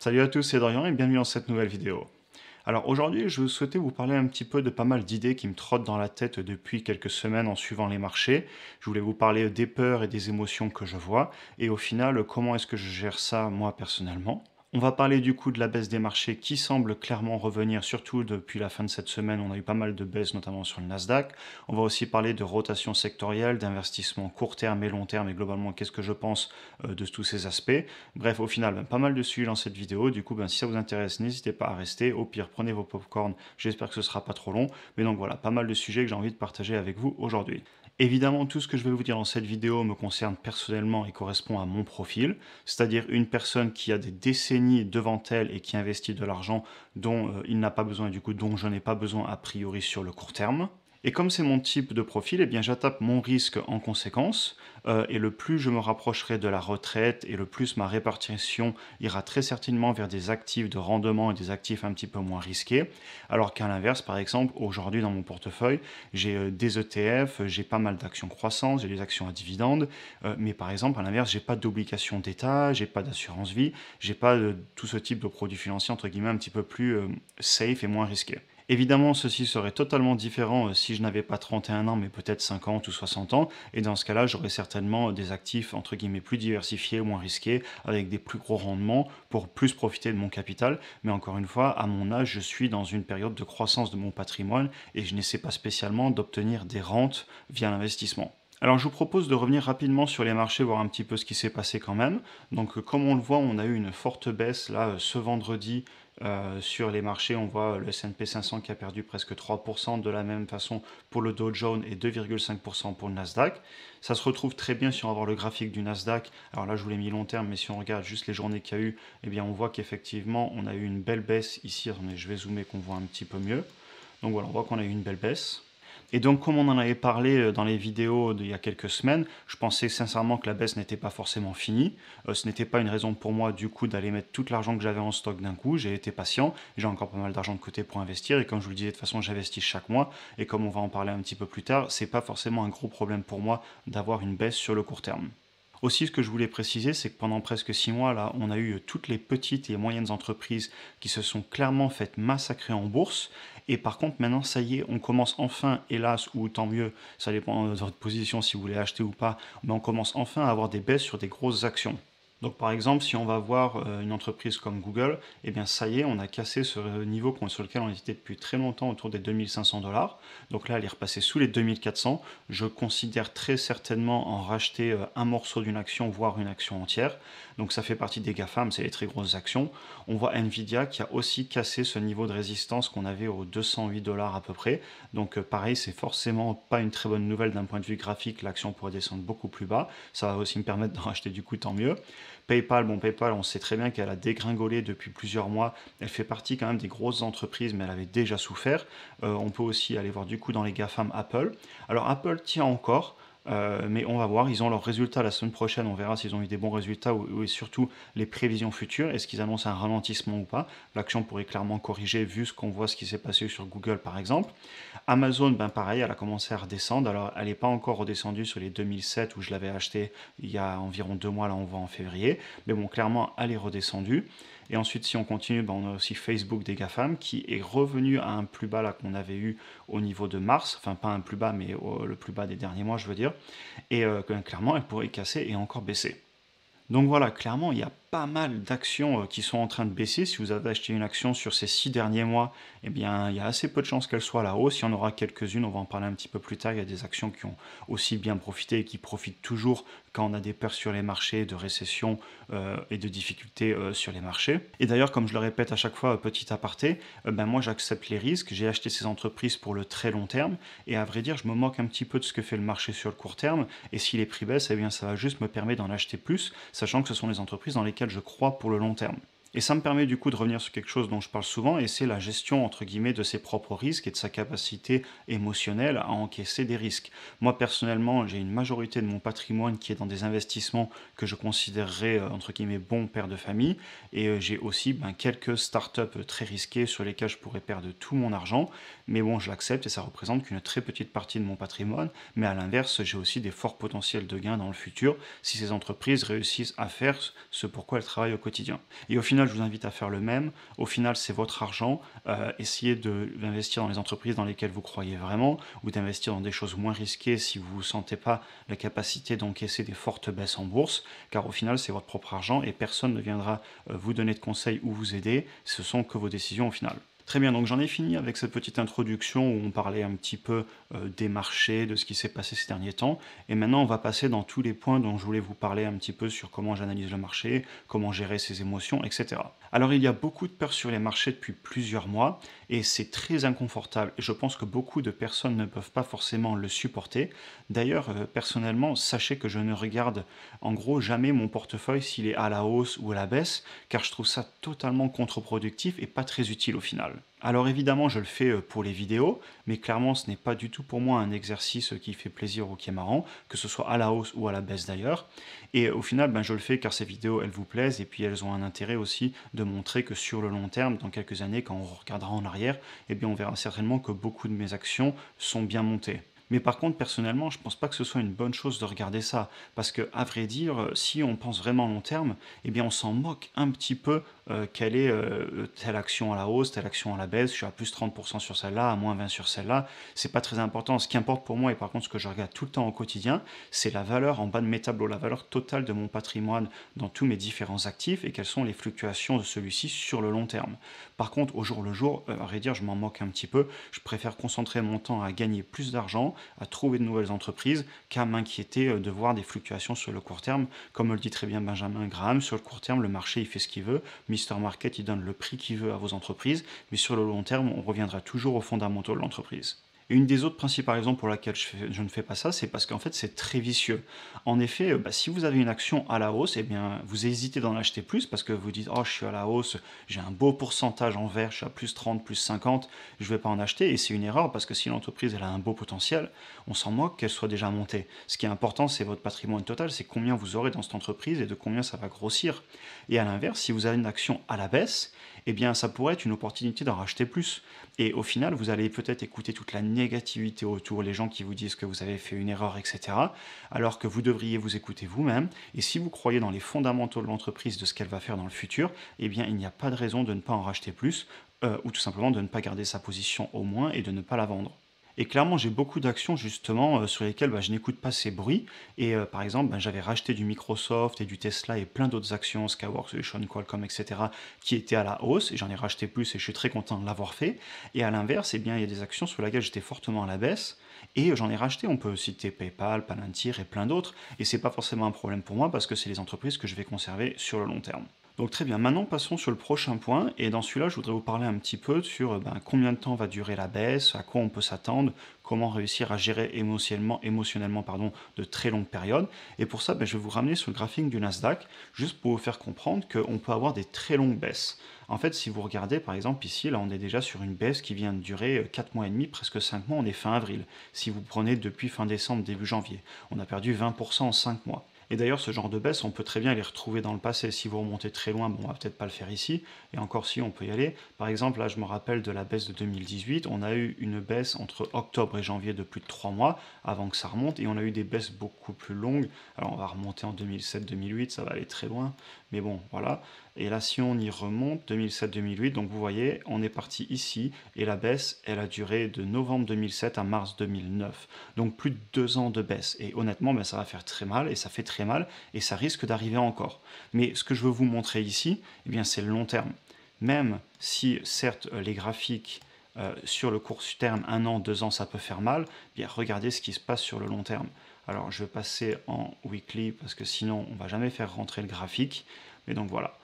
Salut à tous, c'est Dorian et bienvenue dans cette nouvelle vidéo. Alors aujourd'hui, je souhaitais vous parler un petit peu de pas mal d'idées qui me trottent dans la tête depuis quelques semaines en suivant les marchés. Je voulais vous parler des peurs et des émotions que je vois et au final, comment est-ce que je gère ça moi personnellement. On va parler du coup de la baisse des marchés qui semble clairement revenir, surtout depuis la fin de cette semaine. On a eu pas mal de baisses, notamment sur le Nasdaq. On va aussi parler de rotation sectorielle, d'investissement court terme et long terme, et globalement, qu'est-ce que je pense de tous ces aspects. Bref, au final, pas mal de sujets dans cette vidéo. Du coup, si ça vous intéresse, n'hésitez pas à rester. Au pire, prenez vos popcorn. J'espère que ce sera pas trop long. Mais donc voilà, pas mal de sujets que j'ai envie de partager avec vous aujourd'hui. Évidemment, tout ce que je vais vous dire dans cette vidéo me concerne personnellement et correspond à mon profil, c'est-à-dire une personne qui a des décennies devant elle et qui investit de l'argent dont il n'a pas besoin et du coup dont je n'ai pas besoin a priori sur le court terme. Et comme c'est mon type de profil, eh bien j'attaque mon risque en conséquence, et le plus je me rapprocherai de la retraite, et le plus ma répartition ira très certainement vers des actifs de rendement et des actifs un petit peu moins risqués, alors qu'à l'inverse, par exemple, aujourd'hui dans mon portefeuille, j'ai des ETF, j'ai pas mal d'actions croissantes, j'ai des actions à dividendes, mais par exemple, à l'inverse, j'ai pas d'obligations d'État, j'ai pas d'assurance vie, j'ai pas tout ce type de produits financiers, entre guillemets, un petit peu plus safe et moins risqués. Évidemment, ceci serait totalement différent si je n'avais pas 31 ans, mais peut-être 50 ou 60 ans, et dans ce cas-là, j'aurais certainement des actifs, entre guillemets, plus diversifiés, moins risqués, avec des plus gros rendements, pour plus profiter de mon capital, mais encore une fois, à mon âge, je suis dans une période de croissance de mon patrimoine, et je n'essaie pas spécialement d'obtenir des rentes via l'investissement. Alors je vous propose de revenir rapidement sur les marchés, voir un petit peu ce qui s'est passé quand même. Donc comme on le voit, on a eu une forte baisse là ce vendredi sur les marchés. On voit le S&P 500 qui a perdu presque 3%, de la même façon pour le Dow Jones et 2,5% pour le Nasdaq. Ça se retrouve très bien si on va voir le graphique du Nasdaq. Alors là je vous l'ai mis long terme, mais si on regarde juste les journées qu'il y a eu, eh bien on voit qu'effectivement on a eu une belle baisse ici. Attendez, je vais zoomer qu'on voit un petit peu mieux. Donc voilà, on voit qu'on a eu une belle baisse. Et donc, comme on en avait parlé dans les vidéos d'il y a quelques semaines, je pensais sincèrement que la baisse n'était pas forcément finie. Ce n'était pas une raison pour moi, du coup, d'aller mettre tout l'argent que j'avais en stock d'un coup. J'ai été patient, j'ai encore pas mal d'argent de côté pour investir. Et comme je vous le disais, de toute façon, j'investis chaque mois. Et comme on va en parler un petit peu plus tard, c'est pas forcément un gros problème pour moi d'avoir une baisse sur le court terme. Aussi, ce que je voulais préciser, c'est que pendant presque 6 mois, là, on a eu toutes les petites et moyennes entreprises qui se sont clairement faites massacrer en bourse. Et par contre, maintenant, ça y est, on commence enfin, hélas, ou tant mieux, ça dépend de votre position si vous voulez acheter ou pas, mais on commence enfin à avoir des baisses sur des grosses actions. Donc par exemple, si on va voir une entreprise comme Google, eh bien ça y est, on a cassé ce niveau sur lequel on était depuis très longtemps, autour des 2500 $. Donc là, elle est repassée sous les 2400. Je considère très certainement en racheter un morceau d'une action, voire une action entière. Donc ça fait partie des GAFAM, c'est les très grosses actions. On voit Nvidia qui a aussi cassé ce niveau de résistance qu'on avait aux 208 $ à peu près. Donc pareil, c'est forcément pas une très bonne nouvelle d'un point de vue graphique. L'action pourrait descendre beaucoup plus bas. Ça va aussi me permettre d'en racheter du coup, tant mieux. PayPal, bon PayPal, on sait très bien qu'elle a dégringolé depuis plusieurs mois. Elle fait partie quand même des grosses entreprises, mais elle avait déjà souffert. On peut aussi aller voir du coup dans les GAFAM Apple. Alors Apple tient encore. Mais on va voir, ils ont leurs résultats la semaine prochaine, on verra s'ils ont eu des bons résultats ou surtout les prévisions futures, est-ce qu'ils annoncent un ralentissement ou pas. L'action pourrait clairement corriger vu ce qu'on voit, ce qui s'est passé sur Google par exemple. Amazon, ben pareil, elle a commencé à redescendre, alors elle n'est pas encore redescendue sur les 2007 où je l'avais acheté il y a environ 2 mois, là on voit en février, mais bon clairement elle est redescendue. Et ensuite, si on continue, ben, on a aussi Facebook des GAFAM qui est revenu à un plus bas là qu'on avait eu au niveau de mars, enfin pas un plus bas, mais le plus bas des derniers mois, je veux dire. Et clairement, elle pourrait casser et encore baisser. Donc voilà, clairement, il y a pas mal d'actions qui sont en train de baisser. Si vous avez acheté une action sur ces 6 derniers mois, eh bien, il y a assez peu de chances qu'elle soit à la hausse. Il y en aura quelques-unes, on va en parler un petit peu plus tard. Il y a des actions qui ont aussi bien profité et qui profitent toujours quand on a des peurs sur les marchés, de récession et de difficultés sur les marchés. Et d'ailleurs, comme je le répète à chaque fois, petit aparté, ben moi j'accepte les risques. J'ai acheté ces entreprises pour le très long terme. Et à vrai dire, je me moque un petit peu de ce que fait le marché sur le court terme. Et si les prix baissent, eh bien, ça va juste me permettre d'en acheter plus, sachant que ce sont les entreprises dans lesquelles je crois pour le long terme. Et ça me permet du coup de revenir sur quelque chose dont je parle souvent, et c'est la gestion entre guillemets de ses propres risques et de sa capacité émotionnelle à encaisser des risques. Moi personnellement, j'ai une majorité de mon patrimoine qui est dans des investissements que je considérerais entre guillemets bons pères de famille, et j'ai aussi quelques startups très risquées sur lesquelles je pourrais perdre tout mon argent, mais bon, je l'accepte et ça représente qu'une très petite partie de mon patrimoine, mais à l'inverse, j'ai aussi des forts potentiels de gains dans le futur si ces entreprises réussissent à faire ce pourquoi elles travaillent au quotidien. Et au final, final, je vous invite à faire le même. Au final, c'est votre argent. Essayez d'investir dans les entreprises dans lesquelles vous croyez vraiment, ou d'investir dans des choses moins risquées si vous ne sentez pas la capacité d'encaisser des fortes baisses en bourse, car au final, c'est votre propre argent et personne ne viendra vous donner de conseils ou vous aider. Ce sont que vos décisions au final. Très bien, donc j'en ai fini avec cette petite introduction où on parlait un petit peu des marchés, de ce qui s'est passé ces derniers temps. Et maintenant, on va passer dans tous les points dont je voulais vous parler un petit peu sur comment j'analyse le marché, comment gérer ses émotions, etc. Alors, il y a beaucoup de peur sur les marchés depuis plusieurs mois et c'est très inconfortable. Et je pense que beaucoup de personnes ne peuvent pas forcément le supporter. D'ailleurs, personnellement, sachez que je ne regarde en gros jamais mon portefeuille s'il est à la hausse ou à la baisse, car je trouve ça totalement contre-productif et pas très utile au final. Alors évidemment, je le fais pour les vidéos, mais clairement, ce n'est pas du tout pour moi un exercice qui fait plaisir ou qui est marrant, que ce soit à la hausse ou à la baisse d'ailleurs. Et au final, je le fais car ces vidéos, elles vous plaisent et puis elles ont un intérêt aussi de montrer que sur le long terme, dans quelques années, quand on regardera en arrière, eh bien on verra certainement que beaucoup de mes actions sont bien montées. Mais par contre, personnellement, je ne pense pas que ce soit une bonne chose de regarder ça. Parce que, à vrai dire, si on pense vraiment long terme, eh bien on s'en moque un petit peu quelle est telle action à la hausse, telle action à la baisse, je suis à plus 30% sur celle-là, à moins 20 sur celle-là, c'est pas très important. Ce qui importe pour moi, et par contre ce que je regarde tout le temps au quotidien, c'est la valeur en bas de mes tableaux, la valeur totale de mon patrimoine dans tous mes différents actifs et quelles sont les fluctuations de celui-ci sur le long terme. Par contre, au jour le jour, à vrai dire, je m'en moque un petit peu, je préfère concentrer mon temps à gagner plus d'argent, à trouver de nouvelles entreprises, qu'à m'inquiéter de voir des fluctuations sur le court terme. Comme le dit très bien Benjamin Graham, sur le court terme, le marché il fait ce qu'il veut, Mr Market il donne le prix qu'il veut à vos entreprises, mais sur le long terme, on reviendra toujours aux fondamentaux de l'entreprise. Et une des autres principales raisons pour laquelle je ne fais pas ça, c'est parce qu'en fait c'est très vicieux. En effet, si vous avez une action à la hausse, eh bien vous hésitez d'en acheter plus parce que vous dites oh je suis à la hausse, j'ai un beau pourcentage en vert, je suis à plus 30, plus 50, je ne vais pas en acheter. Et c'est une erreur parce que si l'entreprise elle a un beau potentiel, on s'en moque qu'elle soit déjà montée. Ce qui est important, c'est votre patrimoine total, c'est combien vous aurez dans cette entreprise et de combien ça va grossir. Et à l'inverse, si vous avez une action à la baisse, eh bien ça pourrait être une opportunité d'en racheter plus. Et au final, vous allez peut-être écouter toute la négativité autour, les gens qui vous disent que vous avez fait une erreur, etc. Alors que vous devriez vous écouter vous-même. Et si vous croyez dans les fondamentaux de l'entreprise, de ce qu'elle va faire dans le futur, eh bien il n'y a pas de raison de ne pas en racheter plus, ou tout simplement de ne pas garder sa position au moins et de ne pas la vendre. Et clairement, j'ai beaucoup d'actions justement sur lesquelles je n'écoute pas ces bruits. Et par exemple, j'avais racheté du Microsoft et du Tesla et plein d'autres actions, Skyworks Solutions, Qualcomm, etc., qui étaient à la hausse. Et j'en ai racheté plus et je suis très content de l'avoir fait. Et à l'inverse, eh bien, il y a des actions sur lesquelles j'étais fortement à la baisse. Et j'en ai racheté, on peut citer PayPal, Palantir et plein d'autres. Et c'est pas forcément un problème pour moi parce que c'est les entreprises que je vais conserver sur le long terme. Donc très bien, maintenant passons sur le prochain point, et dans celui-là je voudrais vous parler un petit peu sur combien de temps va durer la baisse, à quoi on peut s'attendre, comment réussir à gérer émotionnellement de très longues périodes. Et pour ça, je vais vous ramener sur le graphique du Nasdaq, juste pour vous faire comprendre qu'on peut avoir des très longues baisses. En fait, si vous regardez par exemple ici, là on est déjà sur une baisse qui vient de durer 4 mois et demi, presque 5 mois, on est fin avril. Si vous prenez depuis fin décembre, début janvier, on a perdu 20% en 5 mois. Et d'ailleurs, ce genre de baisse, on peut très bien les retrouver dans le passé. Si vous remontez très loin, on va peut-être pas le faire ici, et encore si, on peut y aller. Par exemple, là, je me rappelle de la baisse de 2018, on a eu une baisse entre octobre et janvier de plus de 3 mois, avant que ça remonte, et on a eu des baisses beaucoup plus longues. Alors, on va remonter en 2007-2008, ça va aller très loin, mais bon, voilà. Et là, si on y remonte, 2007-2008, donc vous voyez, on est parti ici, et la baisse, elle a duré de novembre 2007 à mars 2009. Donc plus de 2 ans de baisse. Et honnêtement, ça va faire très mal, et ça fait très mal, et ça risque d'arriver encore. Mais ce que je veux vous montrer ici, eh bien, c'est le long terme. Même si, certes, les graphiques sur le court terme, 1 an, 2 ans, ça peut faire mal, eh bien, regardez ce qui se passe sur le long terme. Alors, je vais passer en weekly, parce que sinon, on ne va jamais faire rentrer le graphique. Mais donc voilà.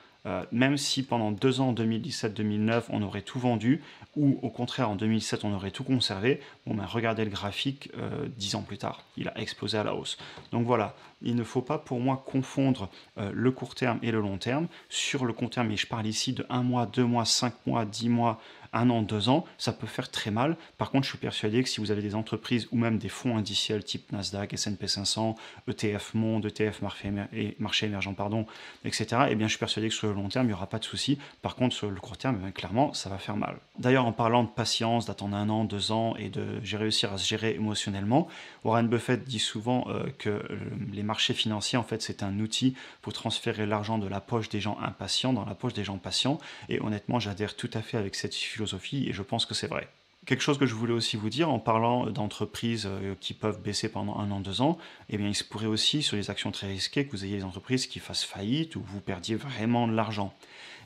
Même si pendant 2 ans, 2017-2009, on aurait tout vendu, ou au contraire en 2007 on aurait tout conservé, regardez le graphique 10 ans plus tard, il a explosé à la hausse. Donc voilà, il ne faut pas pour moi confondre le court terme et le long terme. Sur le court terme, et je parle ici de 1 mois, 2 mois, 5 mois, 10 mois, 1 an, 2 ans, ça peut faire très mal. Par contre, je suis persuadé que si vous avez des entreprises ou même des fonds indiciels type Nasdaq, S&P 500, ETF Monde, ETF marché émergent, pardon, etc., eh bien, je suis persuadé que sur le long terme, il n'y aura pas de souci. Par contre, sur le court terme, eh bien, clairement, ça va faire mal. D'ailleurs, en parlant de patience, d'attendre 1 an, 2 ans et de réussir à se gérer émotionnellement, Warren Buffett dit souvent que les marchés financiers, en fait, c'est un outil pour transférer l'argent de la poche des gens impatients dans la poche des gens patients. Et honnêtement, j'adhère tout à fait avec cette philosophie et je pense que c'est vrai. Quelque chose que je voulais aussi vous dire en parlant d'entreprises qui peuvent baisser pendant 1 an, 2 ans, eh bien il se pourrait aussi sur les actions très risquées que vous ayez des entreprises qui fassent faillite ou que vous perdiez vraiment de l'argent.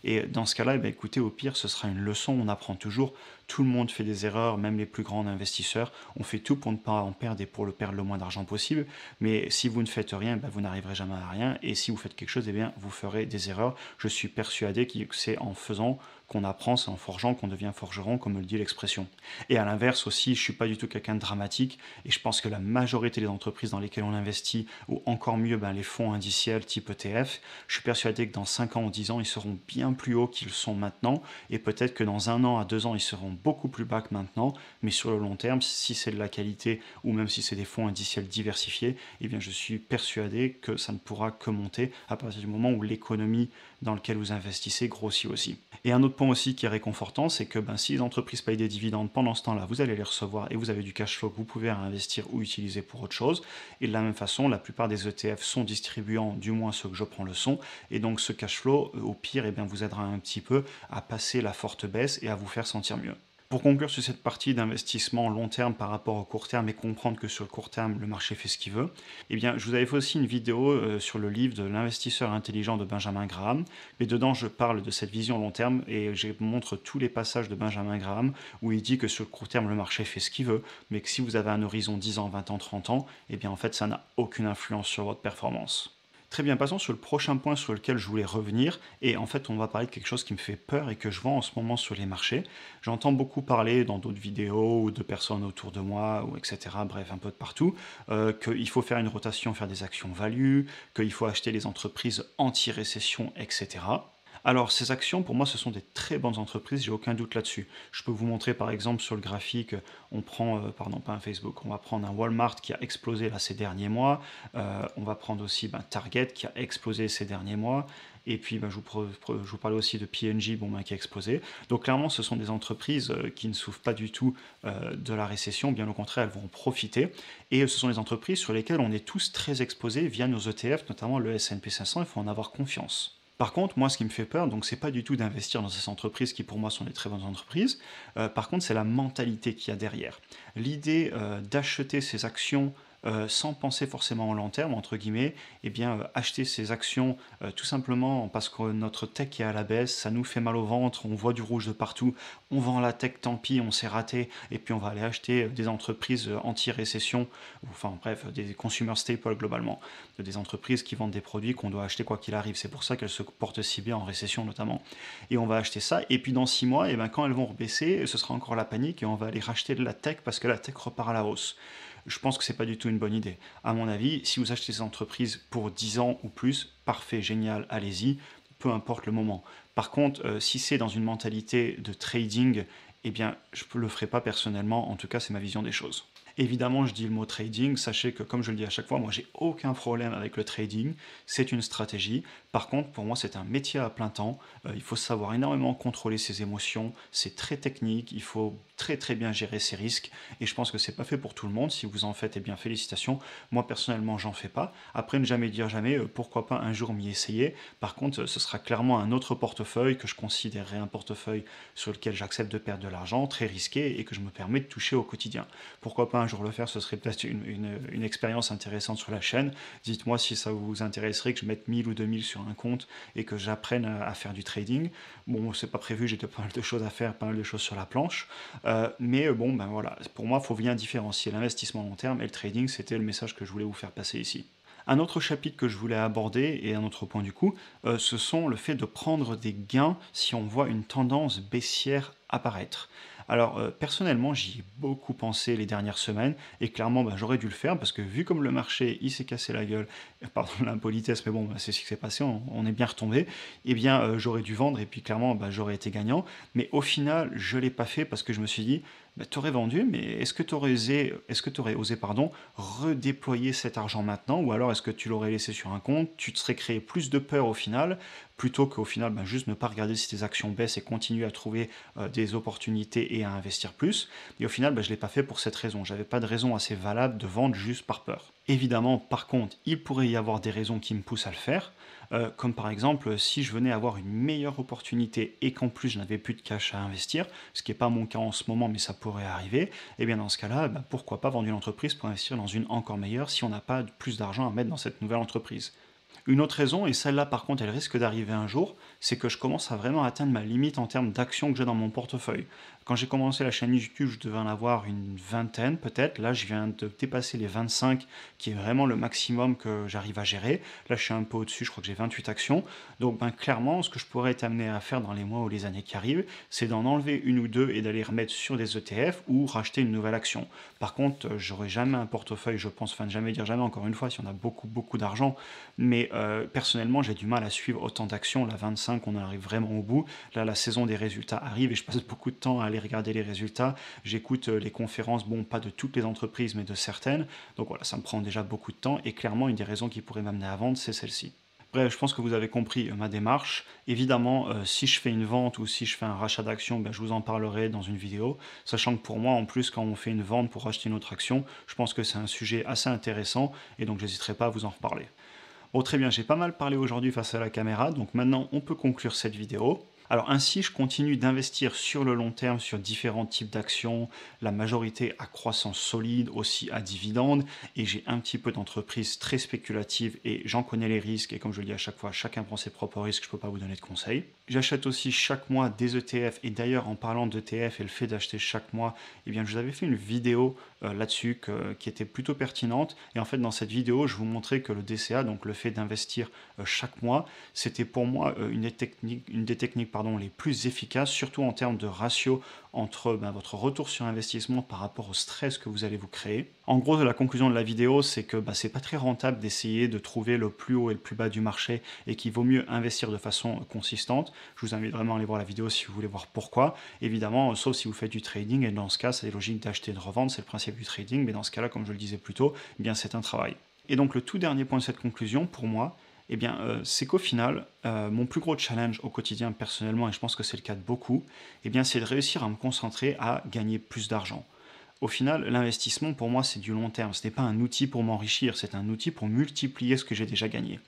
Et dans ce cas-là, eh bien, écoutez, au pire, ce sera une leçon, on apprend toujours, tout le monde fait des erreurs, même les plus grands investisseurs, on fait tout pour ne pas en perdre et pour le perdre le moins d'argent possible, mais si vous ne faites rien, ben, vous n'arriverez jamais à rien, et si vous faites quelque chose, eh bien, vous ferez des erreurs. Je suis persuadé que c'est en faisant qu'on apprend, c'est en forgeant qu'on devient forgeron, comme le dit l'expression. Et à l'inverse aussi, je ne suis pas du tout quelqu'un de dramatique, et je pense que la majorité des entreprises dans lesquelles on investit, ou encore mieux ben, les fonds indiciels type ETF, je suis persuadé que dans 5 ans ou 10 ans, ils seront bien plus hauts qu'ils sont maintenant, et peut-être que dans 1 an à 2 ans, ils seront beaucoup plus bas que maintenant, mais sur le long terme, si c'est de la qualité, ou même si c'est des fonds indiciels diversifiés, eh bien je suis persuadé que ça ne pourra que monter à partir du moment où l'économie dans laquelle vous investissez grossit aussi. Et un autre point aussi qui est réconfortant, c'est que ben, si les entreprises payent des dividendes pendant ce temps-là, vous allez les recevoir et vous avez du cash flow que vous pouvez réinvestir ou utiliser pour autre chose. Et de la même façon, la plupart des ETF sont distribuants, du moins ceux que je prends le son, et donc ce cash flow, au pire, eh bien, vous aidera un petit peu à passer la forte baisse et à vous faire sentir mieux. Pour conclure sur cette partie d'investissement long terme par rapport au court terme et comprendre que sur le court terme, le marché fait ce qu'il veut, eh bien, je vous avais fait aussi une vidéo sur le livre de l'investisseur intelligent de Benjamin Graham. Mais dedans, je parle de cette vision long terme et je montre tous les passages de Benjamin Graham où il dit que sur le court terme, le marché fait ce qu'il veut, mais que si vous avez un horizon 10 ans, 20 ans, 30 ans, eh bien, en fait, ça n'a aucune influence sur votre performance. Très bien, passons sur le prochain point sur lequel je voulais revenir. Et en fait, on va parler de quelque chose qui me fait peur et que je vois en ce moment sur les marchés. J'entends beaucoup parler dans d'autres vidéos ou de personnes autour de moi, ou etc., bref, un peu de partout, qu'il faut faire une rotation, faire des actions value, qu'il faut acheter les entreprises anti-récession, etc. Alors, ces actions, pour moi, ce sont des très bonnes entreprises, j'ai aucun doute là-dessus. Je peux vous montrer, par exemple, sur le graphique, on prend, pardon, pas un Facebook, on va prendre un Walmart qui a explosé là ces derniers mois, on va prendre aussi ben, Target qui a explosé ces derniers mois, et puis ben, je vous parlais aussi de P&G bon, ben, qui a explosé. Donc clairement, ce sont des entreprises qui ne souffrent pas du tout de la récession, bien au contraire, elles vont en profiter, et ce sont des entreprises sur lesquelles on est tous très exposés via nos ETF, notamment le S&P 500, il faut en avoir confiance. Par contre, moi, ce qui me fait peur, donc, c'est pas du tout d'investir dans ces entreprises qui, pour moi, sont des très bonnes entreprises. Par contre, c'est la mentalité qu'il y a derrière. L'idée d'acheter ces actions sans penser forcément au long terme, entre guillemets, eh bien, acheter ces actions tout simplement parce que notre tech est à la baisse, ça nous fait mal au ventre, on voit du rouge de partout, on vend la tech, tant pis, on s'est raté, et puis on va aller acheter des entreprises anti-récession, enfin bref, des consumer staples globalement, des entreprises qui vendent des produits qu'on doit acheter quoi qu'il arrive. C'est pour ça qu'elles se portent si bien en récession notamment. Et on va acheter ça, et puis dans 6 mois, eh ben, quand elles vont rebaisser, ce sera encore la panique, et on va aller racheter de la tech parce que la tech repart à la hausse. Je pense que c'est pas du tout une bonne idée. À mon avis, si vous achetez ces entreprises pour 10 ans ou plus, parfait, génial, allez-y, peu importe le moment. Par contre, si c'est dans une mentalité de trading, eh bien, je ne le ferai pas personnellement, en tout cas, c'est ma vision des choses. Évidemment, je dis le mot trading, sachez que comme je le dis à chaque fois, moi j'ai aucun problème avec le trading, c'est une stratégie. Par contre, pour moi c'est un métier à plein temps, il faut savoir énormément contrôler ses émotions, c'est très technique, il faut très bien gérer ses risques, et je pense que c'est pas fait pour tout le monde. Si vous en faites, eh bien félicitations. Moi personnellement, j'en fais pas. Après, ne jamais dire jamais, pourquoi pas un jour m'y essayer. Par contre, ce sera clairement un autre portefeuille que je considérerais un portefeuille sur lequel j'accepte de perdre de l'argent, très risqué, et que je me permets de toucher au quotidien. Pourquoi pas un jour le faire, ce serait peut-être une expérience intéressante sur la chaîne. Dites-moi si ça vous intéresserait que je mette 1000 ou 2000 sur un compte et que j'apprenne à faire du trading. Bon, c'est pas prévu, j'ai pas mal de choses à faire, pas mal de choses sur la planche. Mais bon, ben voilà, pour moi, il faut bien différencier l'investissement long terme et le trading. C'était le message que je voulais vous faire passer ici. Un autre chapitre que je voulais aborder, et un autre point du coup, ce sont le fait de prendre des gains si on voit une tendance baissière apparaître. Alors personnellement, j'y ai beaucoup pensé les dernières semaines et clairement j'aurais dû le faire parce que vu comme le marché il s'est cassé la gueule, pardon l'impolitesse, mais bon c'est ce qui s'est passé, on est bien retombé, eh bien j'aurais dû vendre et puis clairement j'aurais été gagnant. Mais au final, je ne l'ai pas fait parce que je me suis dit, tu aurais vendu, mais est-ce que tu aurais osé, pardon, redéployer cet argent maintenant, ou alors est-ce que tu l'aurais laissé sur un compte, tu te serais créé plus de peur au final, plutôt qu'au final juste ne pas regarder si tes actions baissent et continuer à trouver des opportunités et à investir plus. Et au final, je ne l'ai pas fait pour cette raison. J'avais pas de raison assez valable de vendre juste par peur. Évidemment, par contre, il pourrait y avoir des raisons qui me poussent à le faire, comme par exemple si je venais avoir une meilleure opportunité et qu'en plus je n'avais plus de cash à investir, ce qui n'est pas mon cas en ce moment mais ça pourrait arriver, et bien dans ce cas-là, pourquoi pas vendre une entreprise pour investir dans une encore meilleure si on n'a pas plus d'argent à mettre dans cette nouvelle entreprise. Une autre raison, et celle-là par contre elle risque d'arriver un jour, c'est que je commence à vraiment atteindre ma limite en termes d'actions que j'ai dans mon portefeuille. Quand j'ai commencé la chaîne YouTube, je devais en avoir une vingtaine peut-être. Là, je viens de dépasser les 25, qui est vraiment le maximum que j'arrive à gérer. Là, je suis un peu au-dessus, je crois que j'ai 28 actions. Donc, clairement, ce que je pourrais être amené à faire dans les mois ou les années qui arrivent, c'est d'en enlever une ou deux et d'aller remettre sur des ETF ou racheter une nouvelle action. Par contre, j'aurai jamais un portefeuille, je pense, enfin, ne jamais dire jamais, encore une fois, si on a beaucoup, beaucoup d'argent. Mais personnellement, j'ai du mal à suivre autant d'actions. La 25, on en arrive vraiment au bout. Là, la saison des résultats arrive et je passe beaucoup de temps à aller regarder les résultats. J'écoute les conférences, bon, pas de toutes les entreprises, mais de certaines. Donc voilà, ça me prend déjà beaucoup de temps. Et clairement, une des raisons qui pourrait m'amener à vendre, c'est celle-ci. Bref, je pense que vous avez compris ma démarche. Évidemment, si je fais une vente ou si je fais un rachat d'action, je vous en parlerai dans une vidéo. Sachant que pour moi, en plus, quand on fait une vente pour acheter une autre action, je pense que c'est un sujet assez intéressant et donc j'hésiterai pas à vous en reparler. Bon, très bien, j'ai pas mal parlé aujourd'hui face à la caméra, donc maintenant on peut conclure cette vidéo. Alors ainsi, je continue d'investir sur le long terme sur différents types d'actions, la majorité à croissance solide, aussi à dividendes, et j'ai un petit peu d'entreprises très spéculatives et j'en connais les risques, et comme je le dis à chaque fois, chacun prend ses propres risques, je ne peux pas vous donner de conseils. J'achète aussi chaque mois des ETF, et d'ailleurs en parlant d'ETF et le fait d'acheter chaque mois, eh bien je vous avais fait une vidéo là-dessus qui était plutôt pertinente, et en fait dans cette vidéo, je vous montrais que le DCA, donc le fait d'investir chaque mois, c'était pour moi une des techniques les plus efficaces, surtout en termes de ratio entre votre retour sur investissement par rapport au stress que vous allez vous créer. En gros, la conclusion de la vidéo, c'est que c'est pas très rentable d'essayer de trouver le plus haut et le plus bas du marché et qu'il vaut mieux investir de façon consistante. Je vous invite vraiment à aller voir la vidéo si vous voulez voir pourquoi. Évidemment, sauf si vous faites du trading, et dans ce cas, c'est logique d'acheter et de revendre, c'est le principe du trading, mais dans ce cas-là, comme je le disais plus tôt, c'est un travail. Et donc le tout dernier point de cette conclusion, pour moi, c'est qu'au final, mon plus gros challenge au quotidien personnellement, et je pense que c'est le cas de beaucoup, c'est de réussir à me concentrer à gagner plus d'argent. Au final, l'investissement pour moi c'est du long terme, ce n'est pas un outil pour m'enrichir, c'est un outil pour multiplier ce que j'ai déjà gagné.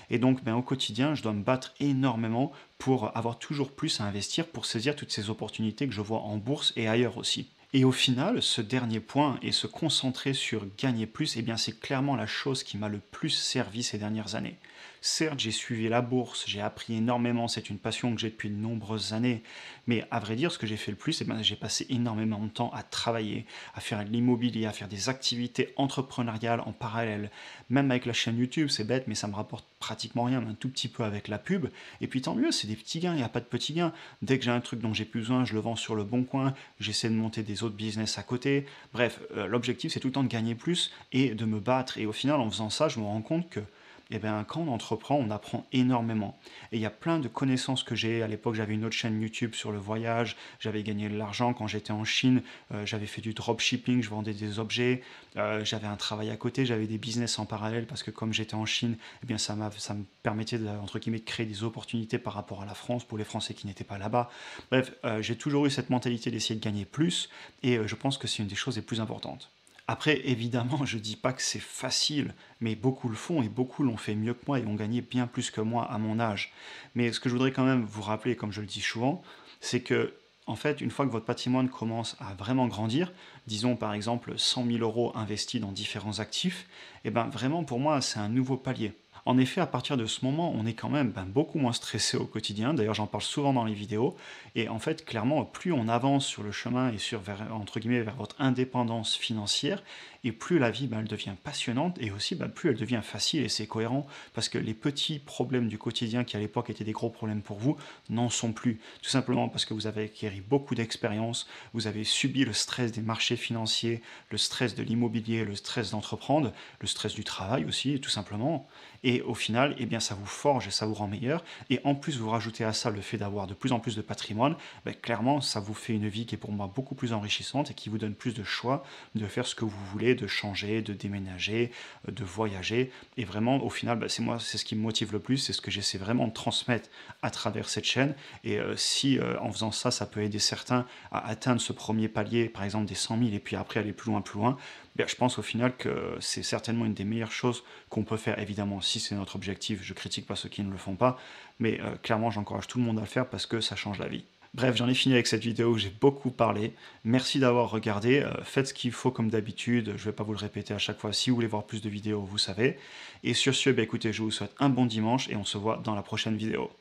Et donc au quotidien, je dois me battre énormément pour avoir toujours plus à investir, pour saisir toutes ces opportunités que je vois en bourse et ailleurs aussi. Et au final, ce dernier point et se concentrer sur gagner plus, c'est clairement la chose qui m'a le plus servi ces dernières années. Certes, j'ai suivi la bourse, j'ai appris énormément, c'est une passion que j'ai depuis de nombreuses années, mais à vrai dire, ce que j'ai fait le plus, j'ai passé énormément de temps à travailler, à faire de l'immobilier, à faire des activités entrepreneuriales en parallèle. Même avec la chaîne YouTube, c'est bête, mais ça me rapporte pratiquement rien, un tout petit peu avec la pub. Et puis tant mieux, c'est des petits gains, il n'y a pas de petits gains. Dès que j'ai un truc dont j'ai plus besoin, je le vends sur le bon coin, j'essaie de monter des autres business à côté. Bref, l'objectif, c'est tout le temps de gagner plus et de me battre. Et au final, en faisant ça, je me rends compte que quand on entreprend, on apprend énormément. Et il y a plein de connaissances que j'ai. À l'époque, j'avais une autre chaîne YouTube sur le voyage. J'avais gagné de l'argent quand j'étais en Chine. J'avais fait du dropshipping, je vendais des objets. J'avais un travail à côté, j'avais des business en parallèle parce que comme j'étais en Chine, ça me permettait entre guillemets, de créer des opportunités par rapport à la France pour les Français qui n'étaient pas là-bas. Bref, j'ai toujours eu cette mentalité d'essayer de gagner plus et je pense que c'est une des choses les plus importantes. Après, évidemment, je ne dis pas que c'est facile, mais beaucoup le font et beaucoup l'ont fait mieux que moi et ont gagné bien plus que moi à mon âge. Mais ce que je voudrais quand même vous rappeler, comme je le dis souvent, c'est que, en fait, une fois que votre patrimoine commence à vraiment grandir, disons par exemple 100 000 € investis dans différents actifs, vraiment pour moi, c'est un nouveau palier. En effet, à partir de ce moment, on est quand même beaucoup moins stressé au quotidien. D'ailleurs, j'en parle souvent dans les vidéos. Et en fait, clairement, plus on avance sur le chemin et entre guillemets, vers votre indépendance financière, et plus la vie, elle devient passionnante et aussi plus elle devient facile et c'est cohérent parce que les petits problèmes du quotidien qui à l'époque étaient des gros problèmes pour vous n'en sont plus. Tout simplement parce que vous avez acquis beaucoup d'expérience, vous avez subi le stress des marchés financiers, le stress de l'immobilier, le stress d'entreprendre, le stress du travail aussi, tout simplement. Et au final, eh bien, ça vous forge et ça vous rend meilleur. Et en plus, vous rajoutez à ça le fait d'avoir de plus en plus de patrimoine, clairement, ça vous fait une vie qui est pour moi beaucoup plus enrichissante et qui vous donne plus de choix de faire ce que vous voulez, de changer, de déménager, de voyager. Et vraiment, au final, c'est ce qui me motive le plus, c'est ce que j'essaie vraiment de transmettre à travers cette chaîne. Et si en faisant ça, ça peut aider certains à atteindre ce premier palier, par exemple des 100 000, et puis après aller plus loin, je pense au final que c'est certainement une des meilleures choses qu'on peut faire. Évidemment, si c'est notre objectif, je critique pas ceux qui ne le font pas, mais clairement, j'encourage tout le monde à le faire parce que ça change la vie. Bref, j'en ai fini avec cette vidéo, j'ai beaucoup parlé. Merci d'avoir regardé, faites ce qu'il faut comme d'habitude, je ne vais pas vous le répéter à chaque fois. Si vous voulez voir plus de vidéos, vous savez. Et sur ce, écoutez, je vous souhaite un bon dimanche et on se voit dans la prochaine vidéo.